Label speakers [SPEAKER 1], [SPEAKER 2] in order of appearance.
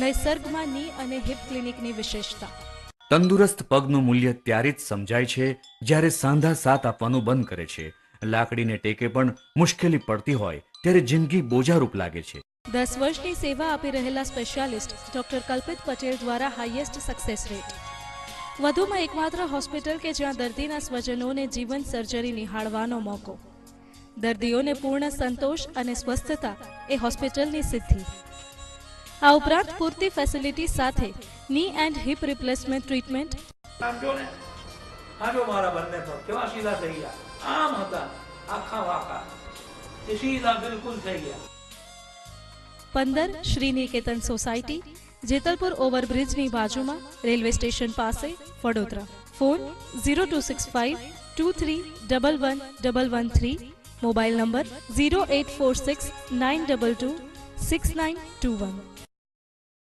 [SPEAKER 1] નિસર્ગમાં ની અને હિપ ક્લિનિકની વિશેષતા.
[SPEAKER 2] તંદુરસ્ત પગનું મૂલ્ય ત્યારે જ સમજાય છે જ્યારે સાંધા સાથ આપવાનું બંધ કરે છે. લાકડીને ટેકે પણ મુશ્કેલી પડતી હોય ત્યારે જિંદગી બોજારૂપ લાગે છે.
[SPEAKER 1] 10 વર્ષની સેવા આપી રહેલા સ્પેશિયાલિસ્ટ ડોક્ટર કલ્પિત પટેલ દ્વારા હાઈએસ્ટ સક્સેસ રેટ. વધુમાં એકમાત્ર હોસ્પિટલ કે જ્યાં દર્દીના સ્વજનોને જીવન સર્જરી નિહાળવાનો મોકો. દર્દીઓને પૂર્ણ સંતોષ અને સ્વસ્થતા એ હોસ્પિટલની સિદ્ધિ. આ ઉપરાંત પૂરતી ફેસિલિટી સાથે ની એન્ડ હિપ રિપ્લેસમેન્ટ ટ્રીટમેન્ટ.
[SPEAKER 3] આમ જો ને, આ જો મારા બંને પગ કેવા સીધા થઈ ગયા. આમ હતા આખા વાંકા, એ સીધા બિલકુલ થઈ ગયા.
[SPEAKER 1] 15 શ્રીનિકેતન સોસાયટી, જેતલપુર ઓવરબ્રિજની બાજુમાં, રેલવે સ્ટેશન પાસે, વડોદરા. ફોન 0265 23111113. Mobile number 0846 922 6921.